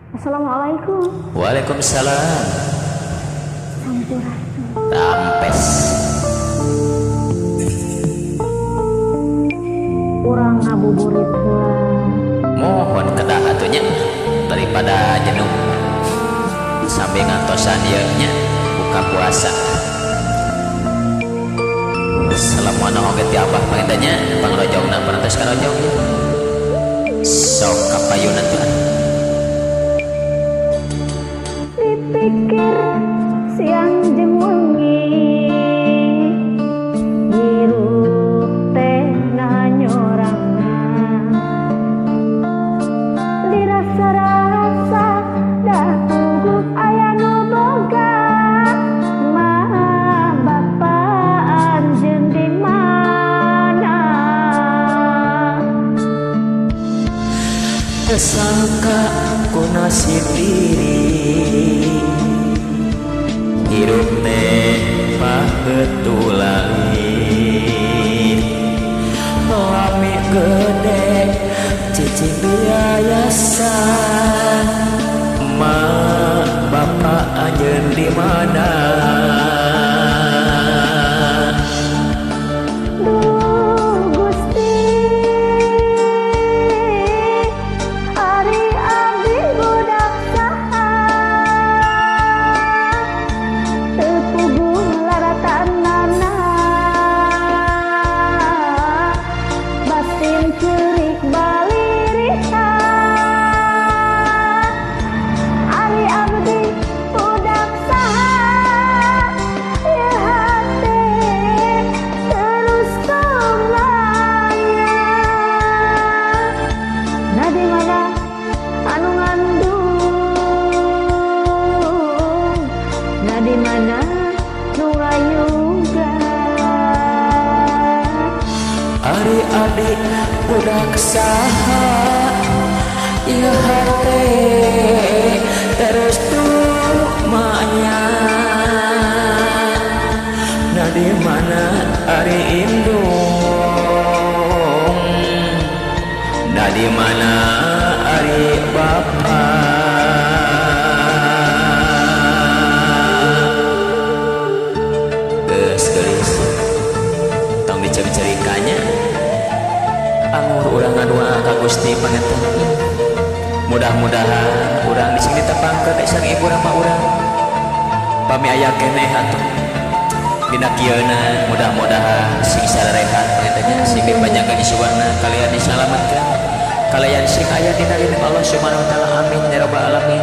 Assalamualaikum. Waalaikumsalam. Sampurasun. Tampes. Urang ngabuburit heula. Mohon kedah atunya daripada jenuh sampai ngantosan ieu nya buka puasa. Assalamualaikum oge ti Abah pangitanya pangrojongna parantos karojong. Sok kapayunan tuan. Dipikir siang jeung wengi hirup teh nanyorangna dirasa-rasa dah puguh aya nu boga mah bapa anjeun di mana Tersangka ku nasib diri hirup teh pabetulan lami gede cicing biasa ma bapak anjeun di mana Duh Gusti ari abdi budak saha teu puguh laratanana batin ceurik baliriha ari abdi budak saha ieu hate terus kumaya na di mana anu ngandung na di mana nu ngayuga Ari adik budak saha ieu hate terus tumanya na di mana ari indung na di mana ari bapa geus tong dicari-carikanya anggur urang ngadua ka Gusti pangetan mudah-mudahan urang di sini tepangkeun sang ibu rama urang pami aya keneh atuh dina kieuna mudah-mudahan sing sararehan pangetannya sing dipanjangkeun isuana kalian disalametkeun kalian sing aya dina ridho Allah Subhanahu wa taala amin ya rabbal alamin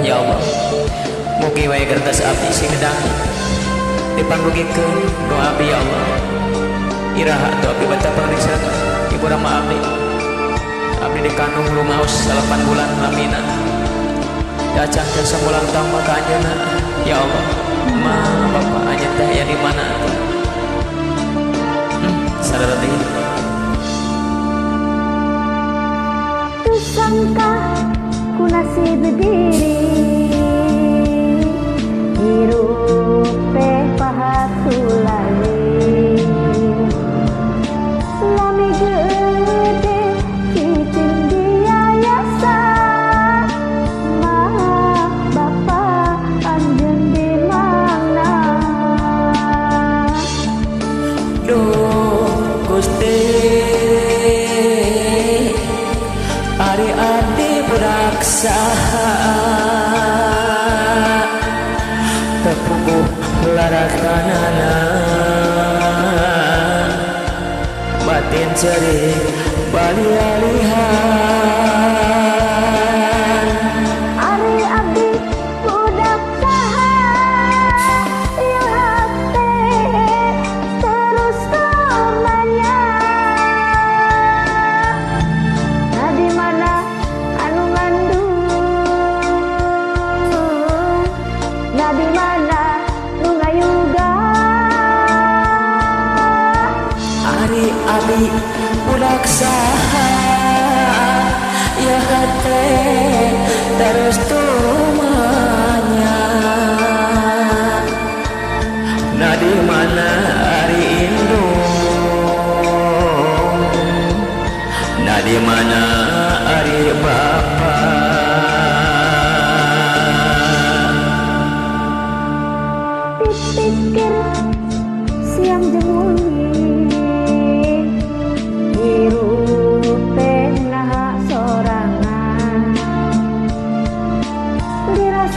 ya Allah mugi wae kertas abdi sing gedang dipanggungikeun doa abdi ya Allah iraha tu abdi baca periksa ibu rama abdi abdi dikandung rumaos 8 bulan lamina diacangkeun samulang tahun maka anjeunna ya Allah ma bapak anjeun teh aya di mana sadar deui teu sangka ku nasib diri hirup teh pahatulali lami gede cicing biasa mah bapa anjeun di mana duh Gusti ari adi budak saha tepuguh laratanana batin cerik balialihan ari abdi budak saha ieu hate terus kumanya na di mana anu ngandung na di mana nu ngayuga ari abi budak saha ieu hate terus tumanya na di mana ari indung na di mana ari bapa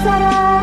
sarang